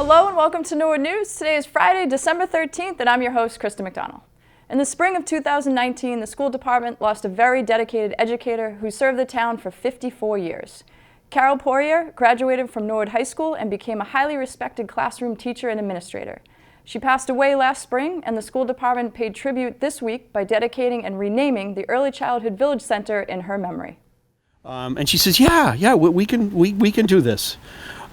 Hello and welcome to Norwood News. Today is Friday, December 13th, and I'm your host, Krista McDonald. In the spring of 2019, the school department lost a very dedicated educator who served the town for 54 years. Carol Poirier graduated from Norwood High School and became a highly respected classroom teacher and administrator. She passed away last spring, and the school department paid tribute this week by dedicating and renaming the Early Childhood Village Center in her memory. And she says, we can do this.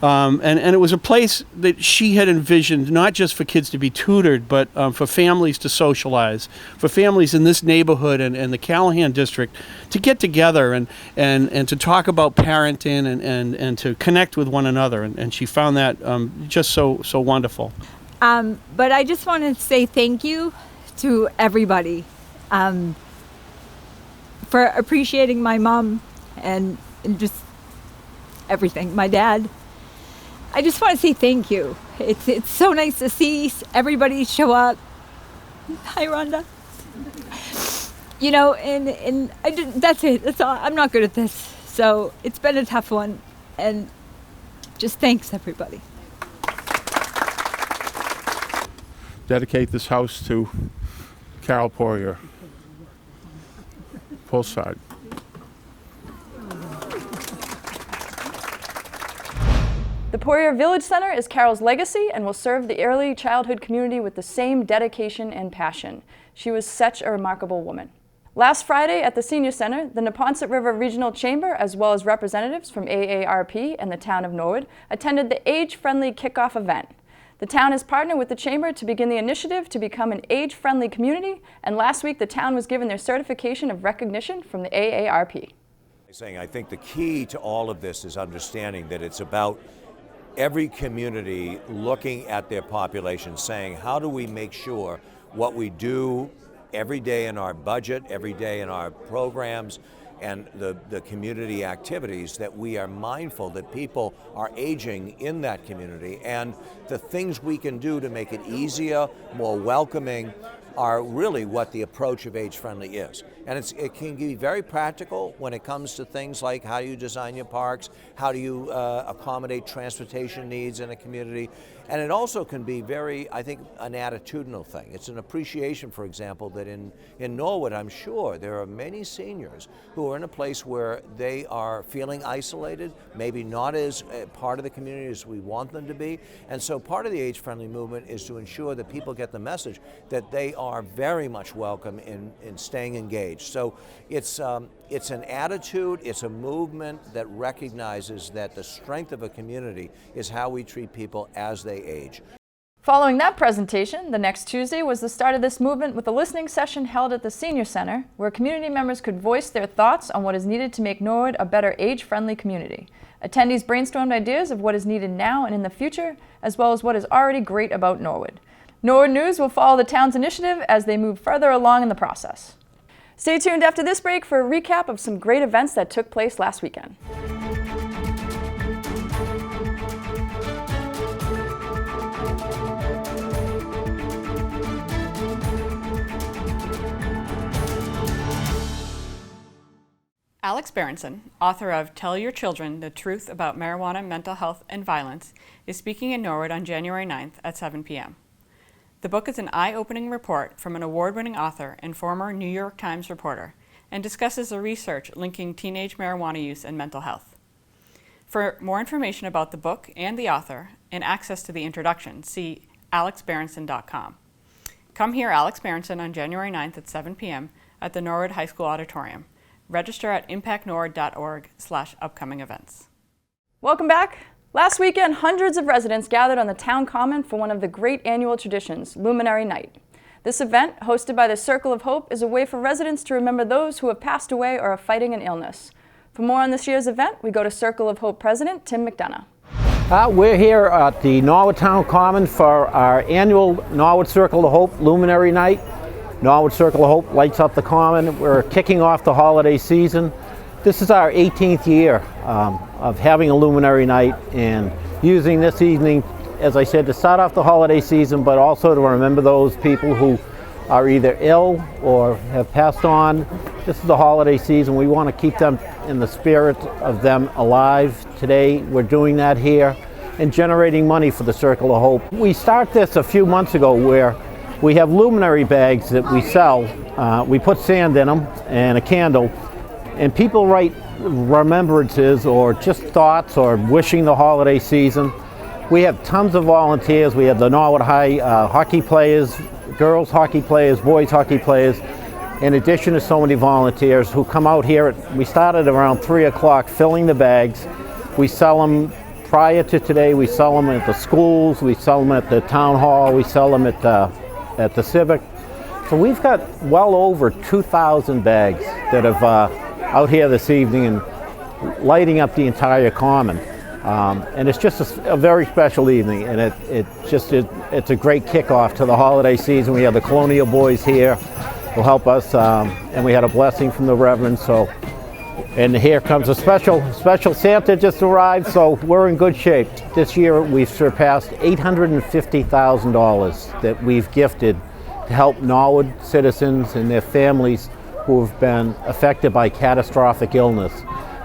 And it was a place that she had envisioned not just for kids to be tutored, but for families to socialize, for families in this neighborhood and the Callahan district to get together and to talk about parenting and to connect with one another. And she found that just so wonderful. But I just want to say thank you to everybody for appreciating my mom and just everything, my dad. I just want to say thank you. It's so nice to see everybody show up. Hi, Rhonda. You know, and that's it. That's all. I'm not good at this. So it's been a tough one. And just thanks, everybody. Dedicate this house to Carol Poirier. Full side. The Poirier Village Center is Carol's legacy and will serve the early childhood community with the same dedication and passion. She was such a remarkable woman. Last Friday at the Senior Center, the Neponset River Regional Chamber, as well as representatives from AARP and the town of Norwood, attended the age-friendly kickoff event. The town has partnered with the Chamber to begin the initiative to become an age-friendly community, and last week the town was given their certification of recognition from the AARP. I think the key to all of this is understanding that it's about every community looking at their population, saying, how do we make sure what we do every day in our budget, every day in our programs, and the community activities, that we are mindful that people are aging in that community, and the things we can do to make it easier, more welcoming, are really what the approach of age-friendly is. And it can be very practical when it comes to things like how do you design your parks, how do you accommodate transportation needs in a community, and it also can be very, I think, an attitudinal thing. It's an appreciation, for example, that in Norwood, I'm sure there are many seniors who are in a place where they are feeling isolated, maybe not as part of the community as we want them to be, and so part of the age-friendly movement is to ensure that people get the message that they are very much welcome in staying engaged. So it's an attitude, it's a movement that recognizes that the strength of a community is how we treat people as they age. Following that presentation, the next Tuesday was the start of this movement with a listening session held at the Senior Center, where community members could voice their thoughts on what is needed to make Norwood a better age-friendly community. Attendees brainstormed ideas of what is needed now and in the future, as well as what is already great about Norwood. Norwood News will follow the town's initiative as they move further along in the process. Stay tuned after this break for a recap of some great events that took place last weekend. Alex Berenson, author of Tell Your Children the Truth About Marijuana, Mental Health, and Violence, is speaking in Norwood on January 9th at 7 p.m. The book is an eye-opening report from an award-winning author and former New York Times reporter, and discusses the research linking teenage marijuana use and mental health. For more information about the book and the author, and access to the introduction, see alexberenson.com. Come hear Alex Berenson on January 9th at 7 p.m. at the Norwood High School Auditorium. Register at impactnorwood.org/upcoming events. Welcome back. Last weekend, hundreds of residents gathered on the town common for one of the great annual traditions, Luminary Night. This event, hosted by the Circle of Hope, is a way for residents to remember those who have passed away or are fighting an illness. For more on this year's event, we go to Circle of Hope President Tim McDonough. We're here at the Norwood Town Common for our annual Norwood Circle of Hope Luminary Night. Norwood Circle of Hope lights up the common. We're kicking off the holiday season. This is our 18th year of having a Luminary Night and using this evening, as I said, to start off the holiday season, but also to remember those people who are either ill or have passed on. This is the holiday season. We want to keep them in the spirit of them alive. Today we're doing that here. and generating money for the Circle of Hope. We start this a few months ago where we have luminary bags that we sell. We put sand in them and a candle, and people write remembrances or just thoughts or wishing the holiday season. We have tons of volunteers. We have the Norwood High hockey players, girls hockey players, boys hockey players, in addition to so many volunteers who come out here. We started around 3 o'clock filling the bags. We sell them prior to today. We sell them at the schools, we sell them at the town hall, we sell them at the Civic. So we've got well over 2,000 bags that have out here this evening and lighting up the entire common. And it's just a very special evening, and it's a great kickoff to the holiday season. We have the Colonial Boys here who help us, and we had a blessing from the Reverend. So, and here comes a special Santa just arrived, so we're in good shape. This year we've surpassed $850,000 that we've gifted to help Norwood citizens and their families who have been affected by catastrophic illness.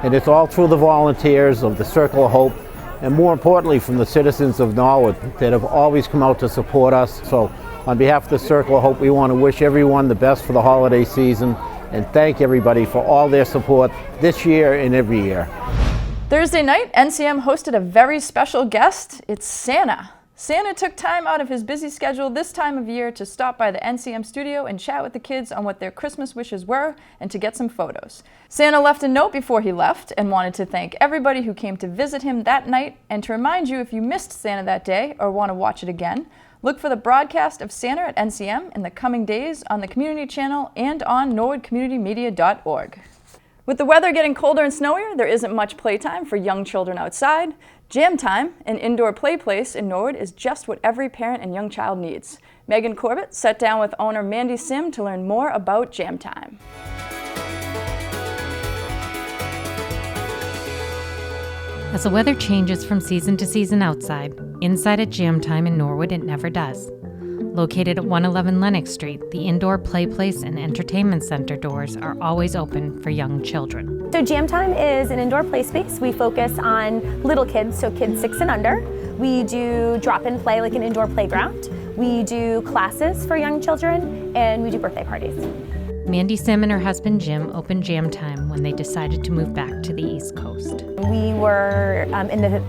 And it's all through the volunteers of the Circle of Hope, and more importantly from the citizens of Norwood that have always come out to support us. So on behalf of the Circle of Hope, we want to wish everyone the best for the holiday season and thank everybody for all their support this year and every year. Thursday night, NCM hosted a very special guest. It's Santa. Santa took time out of his busy schedule this time of year to stop by the NCM studio and chat with the kids on what their Christmas wishes were and to get some photos. Santa left a note before he left and wanted to thank everybody who came to visit him that night, and to remind you, if you missed Santa that day or want to watch it again, look for the broadcast of Santa at NCM in the coming days on the Community Channel and on norwoodcommunitymedia.org. With the weather getting colder and snowier, there isn't much playtime for young children outside. Jam Time, an indoor play place in Norwood, is just what every parent and young child needs. Megan Corbett sat down with owner Mandy Sim to learn more about Jam Time. As the weather changes from season to season outside, inside at Jam Time in Norwood it never does. Located at 111 Lenox Street, the indoor play place and entertainment center doors are always open for young children. So Jam Time is an indoor play space. We focus on little kids, so kids 6 and under. We do drop-in play like an indoor playground. We do classes for young children, and we do birthday parties. Mandy Sim and her husband Jim opened Jam Time when they decided to move back to the East Coast. We were in the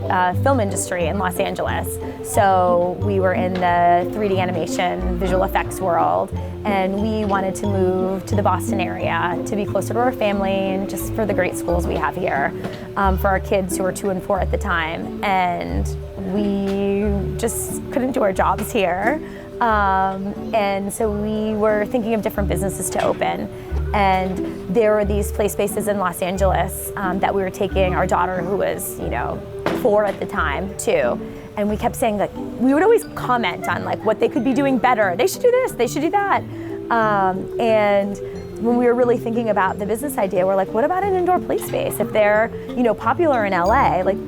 film industry in Los Angeles, so we were in the 3D animation, visual effects world, and we wanted to move to the Boston area to be closer to our family and just for the great schools we have here for our kids who were 2 and 4 at the time, and we just couldn't do our jobs here. And so we were thinking of different businesses to open, and there were these play spaces in Los Angeles that we were taking our daughter, who was 4 at the time, to, and we kept saying, like, we would always comment on like what they could be doing better. They should do this, they should do that. And when we were really thinking about the business idea, we're like, what about an indoor play space? If they're popular in LA, like,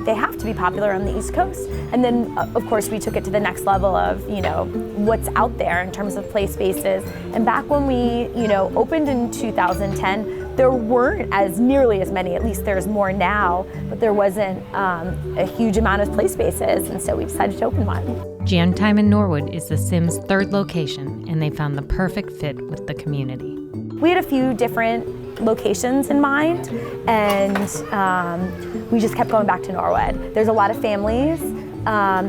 they have to be popular on the East Coast. And then, of course, we took it to the next level of, what's out there in terms of play spaces. And back when we, opened in 2010, there weren't nearly as many, at least there's more now, but there wasn't a huge amount of play spaces, and so we decided to open one. Jam Time in Norwood is the Sims' 3rd location, and they found the perfect fit with the community. We had a few different locations in mind, and we just kept going back to Norwood. There's a lot of families.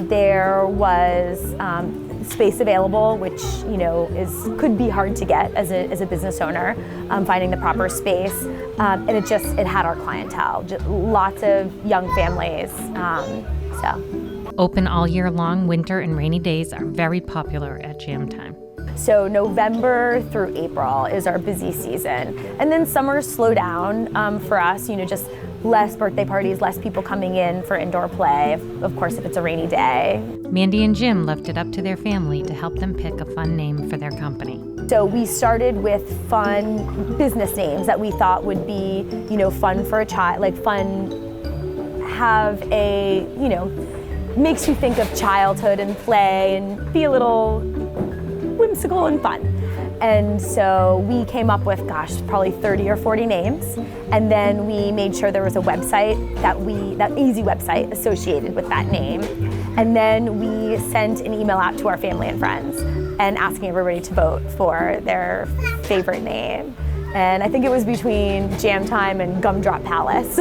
There was space available, which could be hard to get as a business owner, finding the proper space, and it had our clientele, just lots of young families. Open all year long, winter and rainy days are very popular at Jam Time. So November through April is our busy season. And then summers slow down for us, just less birthday parties, less people coming in for indoor play, of course, if it's a rainy day. Mandy and Jim left it up to their family to help them pick a fun name for their company. So we started with fun business names that we thought would be, fun for a child, like fun, have a, makes you think of childhood and play and be a little whimsical and fun. And so we came up with, gosh, probably 30 or 40 names. And then we made sure there was a website that easy website associated with that name. And then we sent an email out to our family and friends and asking everybody to vote for their favorite name. And I think it was between Jam Time and Gumdrop Palace.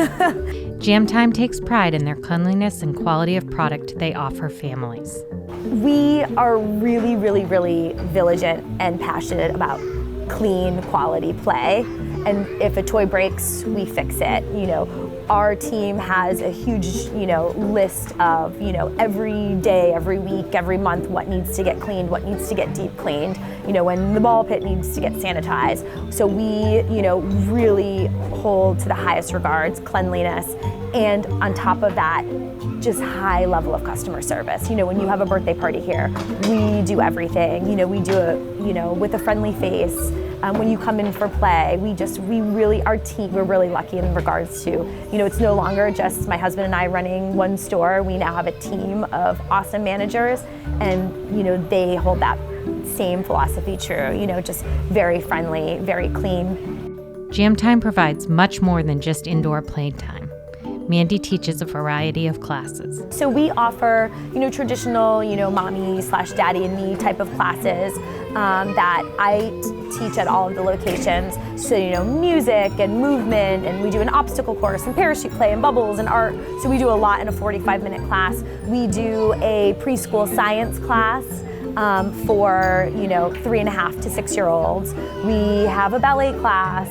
Jam Time takes pride in their cleanliness and quality of product they offer families. We are really, really, really vigilant and passionate about clean, quality play. And if a toy breaks, we fix it. You know, our team has a huge, list of, every day, every week, every month, what needs to get cleaned, what needs to get deep cleaned, when the ball pit needs to get sanitized. So we, really hold to the highest regards, cleanliness, and on top of that, just high level of customer service. When you have a birthday party here, we do everything. We do it, with a friendly face. When you come in for play, our team, we're really lucky in regards to, it's no longer just my husband and I running one store. We now have a team of awesome managers, and, they hold that same philosophy true, just very friendly, very clean. Jam Time provides much more than just indoor playtime. Mandy teaches a variety of classes. So we offer, traditional, mommy/daddy and me type of classes that I teach at all of the locations. So, music and movement, and we do an obstacle course and parachute play and bubbles and art. So we do a lot in a 45-minute class. We do a preschool science class for, 3.5 to 6-year-olds. We have a ballet class.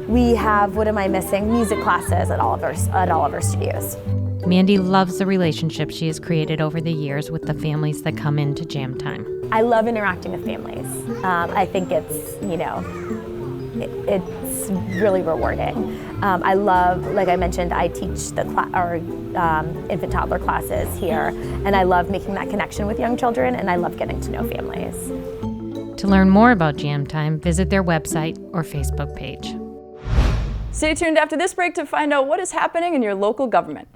We have, what am I missing? Music classes at all of our studios. Mandy loves the relationship she has created over the years with the families that come into Jam Time. I love interacting with families. I think it's, it's really rewarding. I love, like I mentioned, I teach our infant toddler classes here, and I love making that connection with young children, and I love getting to know families. To learn more about Jam Time, visit their website or Facebook page. Stay tuned after this break to find out what is happening in your local government.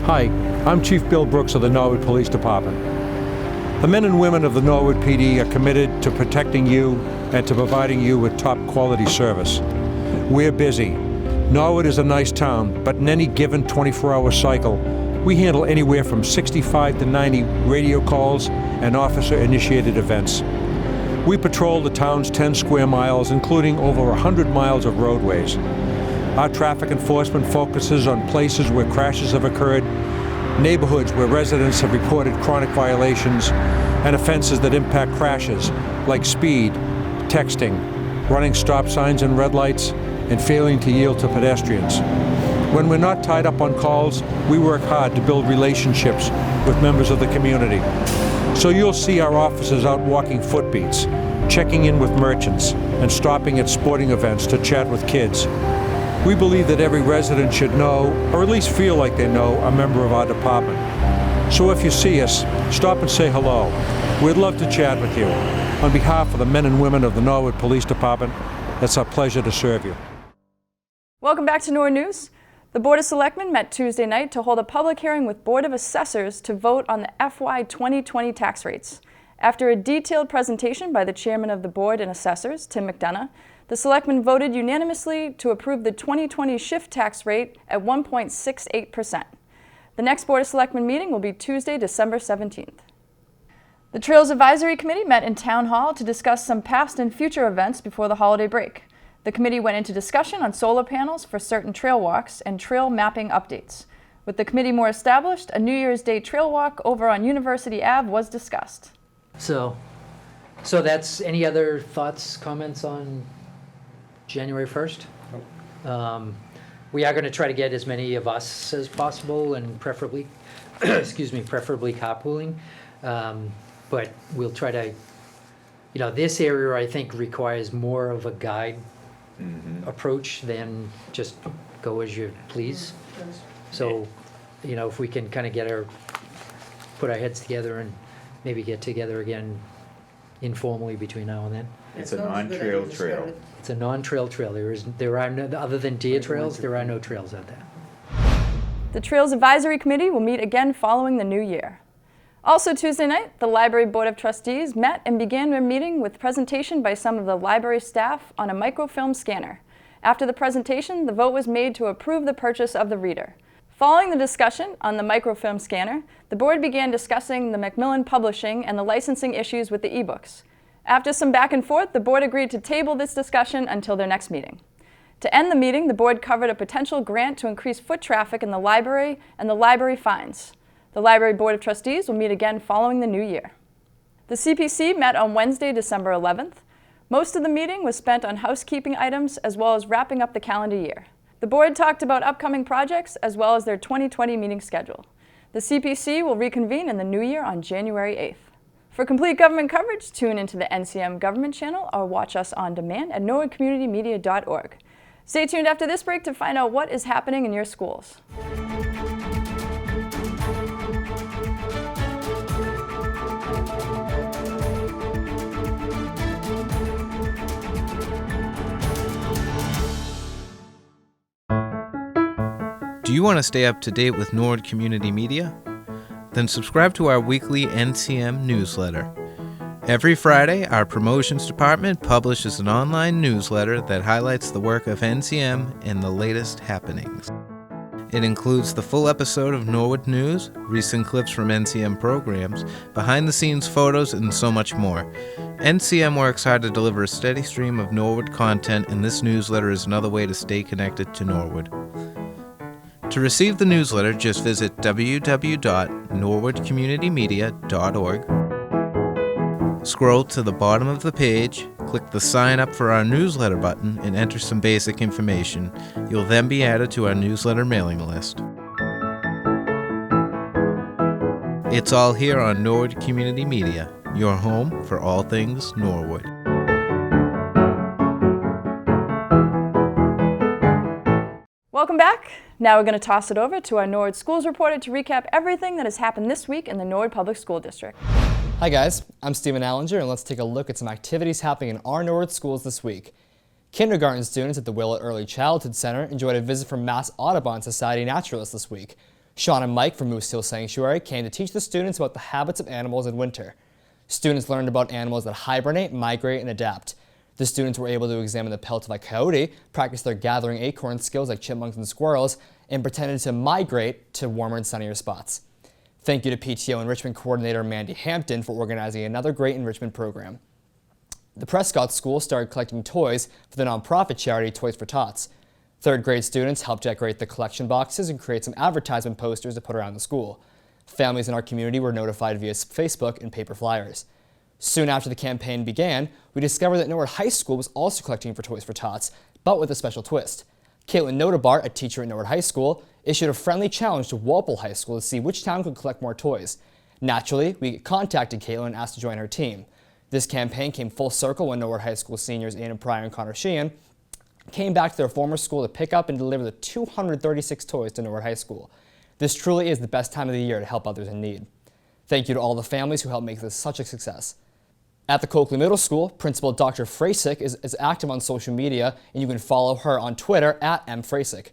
Hi, I'm Chief Bill Brooks of the Norwood Police Department. The men and women of the Norwood PD are committed to protecting you and to providing you with top quality service. We're busy. Norwood is a nice town, but in any given 24-hour cycle, we handle anywhere from 65 to 90 radio calls and officer-initiated events. We patrol the town's 10 square miles, including over 100 miles of roadways. Our traffic enforcement focuses on places where crashes have occurred, neighborhoods where residents have reported chronic violations, and offenses that impact crashes like speed, texting, running stop signs and red lights, and failing to yield to pedestrians. When we're not tied up on calls, we work hard to build relationships with members of the community. So you'll see our officers out walking footbeats, checking in with merchants, and stopping at sporting events to chat with kids. We believe that every resident should know, or at least feel like they know, a member of our department. So if you see us, stop and say hello. We'd love to chat with you. On behalf of the men and women of the Norwood Police Department, it's our pleasure to serve you. Welcome back to Norwood News. The Board of Selectmen met Tuesday night to hold a public hearing with Board of Assessors to vote on the FY 2020 tax rates. After a detailed presentation by the Chairman of the Board and Assessors, Tim McDonough, the Selectmen voted unanimously to approve the 2020 shift tax rate at 1.68%. The next Board of Selectmen meeting will be Tuesday, December 17th. The Trails Advisory Committee met in Town Hall to discuss some past and future events before the holiday break. The committee went into discussion on solar panels for certain trail walks and trail mapping updates. With the committee more established, a New Year's Day trail walk over on University Ave was discussed. So that's, any other thoughts, comments on January 1st? We are going to try to get as many of us as possible, and preferably, preferably carpooling. But we'll try to, this area I think requires more of a guide approach than just go as you please. So, if we can kind of put our heads together and maybe get together again informally between now and then. It's a non-trail trail. It's a non-trail trail. There are no, other than deer trails, there are no trails out there. The Trails Advisory Committee will meet again following the new year. Also Tuesday night, the Library Board of Trustees met and began their meeting with presentation by some of the library staff on a microfilm scanner. After the presentation, the vote was made to approve the purchase of the reader. Following the discussion on the microfilm scanner, the board began discussing the Macmillan publishing and the licensing issues with the ebooks. After some back and forth, the board agreed to table this discussion until their next meeting. To end the meeting, the board covered a potential grant to increase foot traffic in the library and the library fines. The Library Board of Trustees will meet again following the new year. The CPC met on Wednesday, December 11th. Most of the meeting was spent on housekeeping items as well as wrapping up the calendar year. The board talked about upcoming projects as well as their 2020 meeting schedule. The CPC will reconvene in the new year on January 8th. For complete government coverage, tune into the NCM Government Channel or watch us on demand at norwoodcommunitymedia.org. Stay tuned after this break to find out what is happening in your schools. Do you want to stay up to date with Norwood Community Media? Then subscribe to our weekly NCM newsletter. Every Friday, our promotions department publishes an online newsletter that highlights the work of NCM and the latest happenings. It includes the full episode of Norwood News, recent clips from NCM programs, behind-the-scenes photos, and so much more. NCM works hard to deliver a steady stream of Norwood content, and this newsletter is another way to stay connected to Norwood. To receive the newsletter, just visit www.norwoodcommunitymedia.org. Scroll to the bottom of the page, click the Sign Up for our newsletter button, and enter some basic information. You'll then be added to our newsletter mailing list. It's all here on Norwood Community Media, your home for all things Norwood. Welcome back. Now we're going to toss it over to our Norwood Schools reporter to recap everything that has happened this week in the Norwood Public School District. Hi guys, I'm Stephen Allinger, and let's take a look at some activities happening in our Norwood schools this week. Kindergarten students at the Willett Early Childhood Center enjoyed a visit from Mass Audubon Society naturalists this week. Sean and Mike from Moose Hill Sanctuary came to teach the students about the habits of animals in winter. Students learned about animals that hibernate, migrate, and adapt. The students were able to examine the pelt of a coyote, practice their gathering acorn skills like chipmunks and squirrels, and pretended to migrate to warmer and sunnier spots. Thank you to PTO Enrichment Coordinator Mandy Hampton for organizing another great enrichment program. The Prescott School started collecting toys for the nonprofit charity Toys for Tots. Third grade students helped decorate the collection boxes and create some advertisement posters to put around the school. Families in our community were notified via Facebook and paper flyers. Soon after the campaign began, we discovered that Norwood High School was also collecting for Toys for Tots, but with a special twist. Caitlin Notebart, a teacher at Norwood High School, issued a friendly challenge to Walpole High School to see which town could collect more toys. Naturally, we contacted Caitlin and asked to join her team. This campaign came full circle when Norwood High School seniors Anna Pryor and Connor Sheehan came back to their former school to pick up and deliver the 236 toys to Norwood High School. This truly is the best time of the year to help others in need. Thank you to all the families who helped make this such a success. At the Coakley Middle School, Principal Dr. Frasick is active on social media, and you can follow her on Twitter at @mfrasick.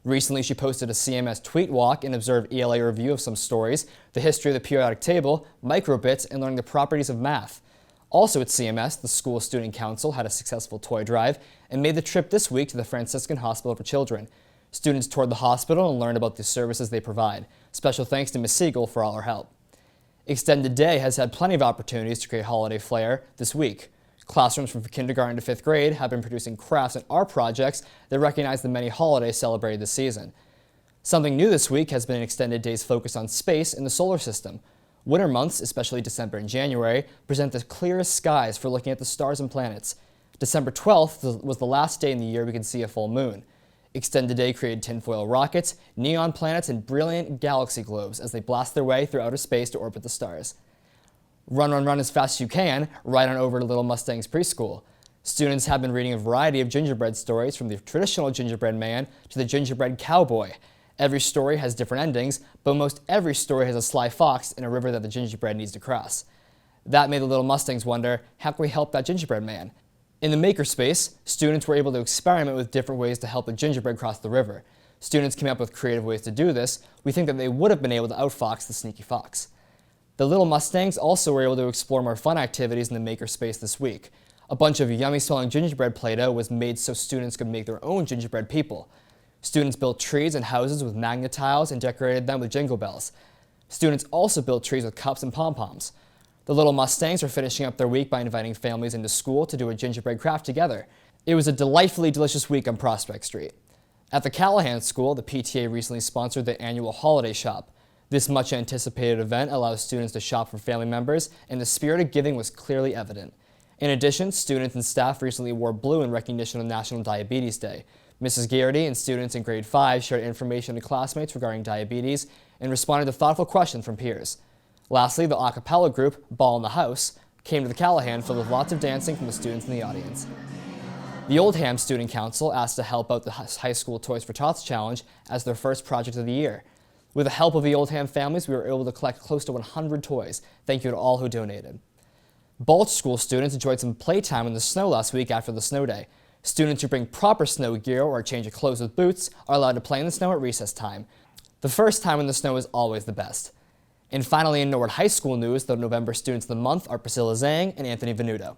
Recently, she posted a CMS tweet walk and observed ELA review of some stories, the history of the periodic table, microbits, and learning the properties of math. Also at CMS, the school student council had a successful toy drive and made the trip this week to the Franciscan Hospital for Children. Students toured the hospital and learned about the services they provide. Special thanks to Ms. Siegel for all her help. Extended Day has had plenty of opportunities to create holiday flair this week. Classrooms from kindergarten to 5th grade have been producing crafts and art projects that recognize the many holidays celebrated this season. Something new this week has been Extended Day's focus on space in the solar system. Winter months, especially December and January, present the clearest skies for looking at the stars and planets. December 12th was the last day in the year we can see a full moon. Extended Day created tinfoil rockets, neon planets, and brilliant galaxy globes as they blast their way through outer space to orbit the stars. Run, run, run as fast as you can, right on over to Little Mustangs Preschool. Students have been reading a variety of gingerbread stories from the traditional gingerbread man to the gingerbread cowboy. Every story has different endings, but most every story has a sly fox and a river that the gingerbread needs to cross. That made the Little Mustangs wonder, how can we help that gingerbread man? In the makerspace, students were able to experiment with different ways to help the gingerbread cross the river. Students came up with creative ways to do this. We think that they would have been able to outfox the sneaky fox. The Little Mustangs also were able to explore more fun activities in the makerspace this week. A bunch of yummy-smelling gingerbread Play-Doh was made so students could make their own gingerbread people. Students built trees and houses with magnet tiles and decorated them with jingle bells. Students also built trees with cups and pom-poms. The Little Mustangs are finishing up their week by inviting families into school to do a gingerbread craft together. It was a delightfully delicious week on Prospect Street. At the Callahan School, the PTA recently sponsored the annual Holiday Shop. This much-anticipated event allows students to shop for family members, and the spirit of giving was clearly evident. In addition, students and staff recently wore blue in recognition of National Diabetes Day. Mrs. Garrity and students in grade 5 shared information to classmates regarding diabetes and responded to thoughtful questions from peers. Lastly, the a cappella group, Ball in the House, came to the Callahan filled with lots of dancing from the students in the audience. The Oldham Student Council asked to help out the High School Toys for Tots Challenge as their first project of the year. With the help of the Oldham families, we were able to collect close to 100 toys. Thank you to all who donated. Balch School students enjoyed some playtime in the snow last week after the snow day. Students who bring proper snow gear or change of clothes with boots are allowed to play in the snow at recess time. The first time in the snow is always the best. And finally, in Norwood High School news, the November Students of the Month are Priscilla Zhang and Anthony Venuto.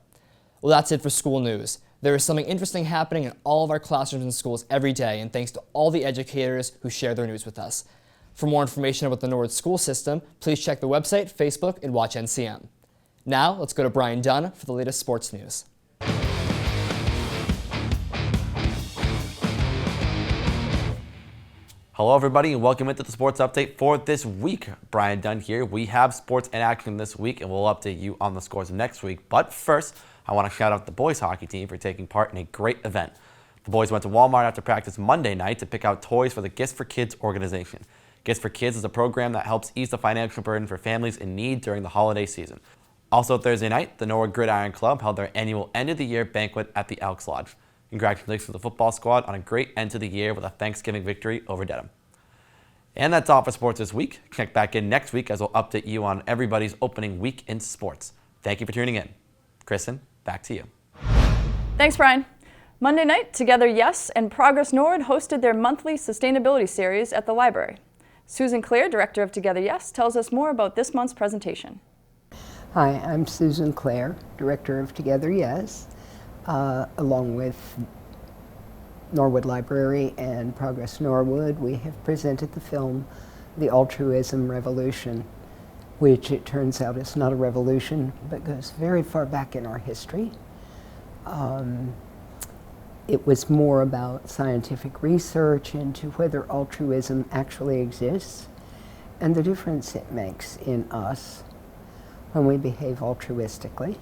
Well, that's it for school news. There is something interesting happening in all of our classrooms and schools every day, and thanks to all the educators who share their news with us. For more information about the Norwood school system, please check the website, Facebook, and watch NCM. Now, let's go to Brian Dunn for the latest sports news. Hello everybody and welcome into the sports update for this week. Brian Dunn here. We have sports in action this week and we'll update you on the scores next week. But first, I want to shout out the boys hockey team for taking part in a great event. The boys went to Walmart after practice Monday night to pick out toys for the Gifts for Kids organization. Gifts for Kids is a program that helps ease the financial burden for families in need during the holiday season. Also Thursday night, the Norwood Gridiron Club held their annual end-of-the-year banquet at the Elks Lodge. Congratulations to the football squad on a great end to the year with a Thanksgiving victory over Dedham. And that's all for sports this week. Check back in next week as we'll update you on everybody's opening week in sports. Thank you for tuning in. Kristen, back to you. Thanks, Brian. Monday night, Together Yes and Progress Norwood hosted their monthly sustainability series at the library. Susan Clare, director of Together Yes, tells us more about this month's presentation. Hi, I'm Susan Clare, director of Together Yes, along with Norwood Library and Progress Norwood. We have presented the film The Altruism Revolution, which it turns out is not a revolution, but goes very far back in our history. It was more about scientific research into whether altruism actually exists and the difference it makes in us when we behave altruistically,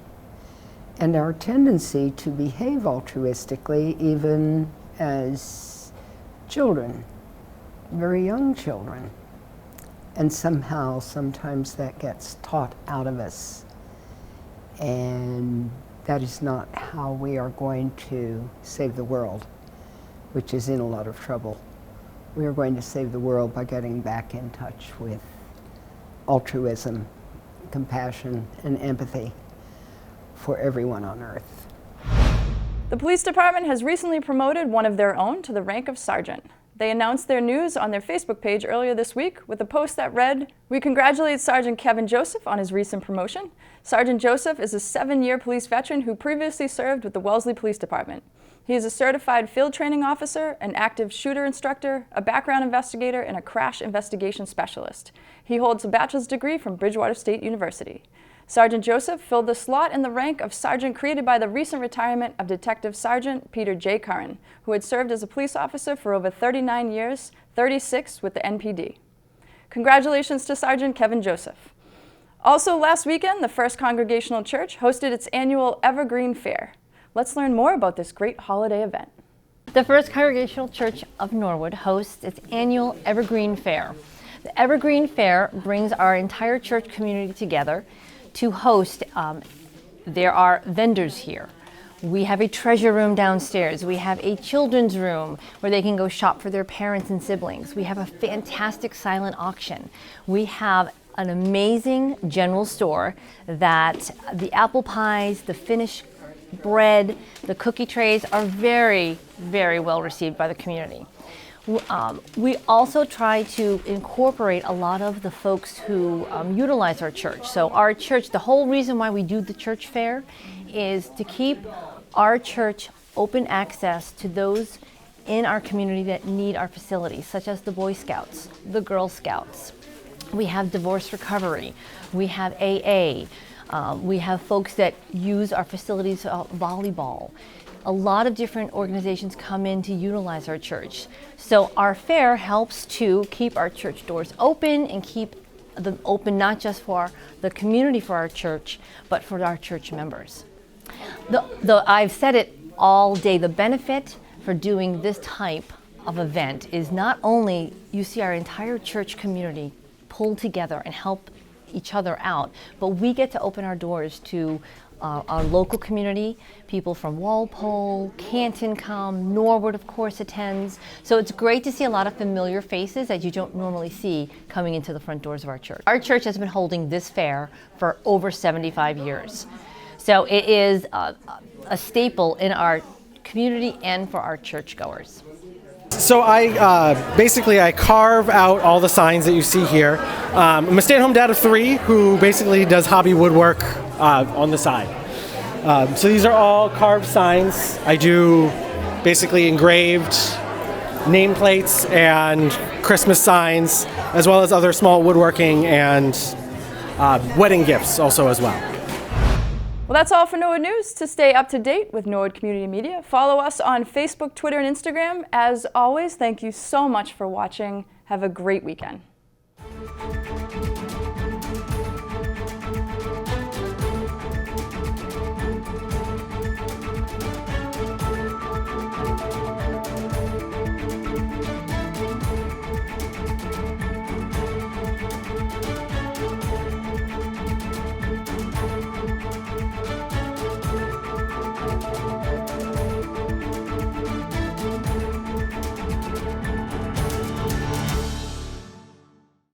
and our tendency to behave altruistically even as children, very young children. And somehow, sometimes that gets taught out of us. And that is not how we are going to save the world, which is in a lot of trouble. We are going to save the world by getting back in touch with altruism, compassion, and empathy for everyone on earth. The police department has recently promoted one of their own to the rank of sergeant. They announced their news on their Facebook page earlier this week with a post that read, "We congratulate Sergeant Kevin Joseph on his recent promotion. Sergeant Joseph is a 7-year police veteran who previously served with the Wellesley Police Department. He is a certified field training officer, an active shooter instructor, a background investigator, and a crash investigation specialist. He holds a bachelor's degree from Bridgewater State University." Sergeant Joseph filled the slot in the rank of sergeant created by the recent retirement of Detective Sergeant Peter J. Curran, who had served as a police officer for over 39 years, 36 with the NPD. Congratulations to Sergeant Kevin Joseph. Also last weekend, the First Congregational Church hosted its annual Evergreen Fair. Let's learn more about this great holiday event. The First Congregational Church of Norwood hosts its annual Evergreen Fair. The Evergreen Fair brings our entire church community together to host. There are vendors here. We have a treasure room downstairs. We have a children's room where they can go shop for their parents and siblings. We have a fantastic silent auction. We have an amazing general store that the apple pies, the Finnish bread, the cookie trays are very, very well received by the community. We also try to incorporate a lot of the folks who utilize our church. So our church, the whole reason why we do the church fair is to keep our church open access to those in our community that need our facilities, such as the Boy Scouts, the Girl Scouts. We have divorce recovery, we have AA, we have folks that use our facilities, volleyball. A lot of different organizations come in to utilize our church. So our fair helps to keep our church doors open and keep them open not just for the community for our church, but for our church members. I've said it all day, the benefit for doing this type of event is not only you see our entire church community pull together and help each other out, but we get to open our doors to our local community. People from Walpole, Canton come, Norwood of course attends. So it's great to see a lot of familiar faces that you don't normally see coming into the front doors of our church. Our church has been holding this fair for over 75 years. So it is a staple in our community and for our churchgoers. So I carve out all the signs that you see here. I'm a stay-at-home dad of 3 who basically does hobby woodwork on the side. So these are all carved signs. I do basically engraved nameplates and Christmas signs, as well as other small woodworking and wedding gifts also as well. Well, that's all for Norwood News. To stay up to date with Norwood Community Media, follow us on Facebook, Twitter, and Instagram. As always, thank you so much for watching. Have a great weekend.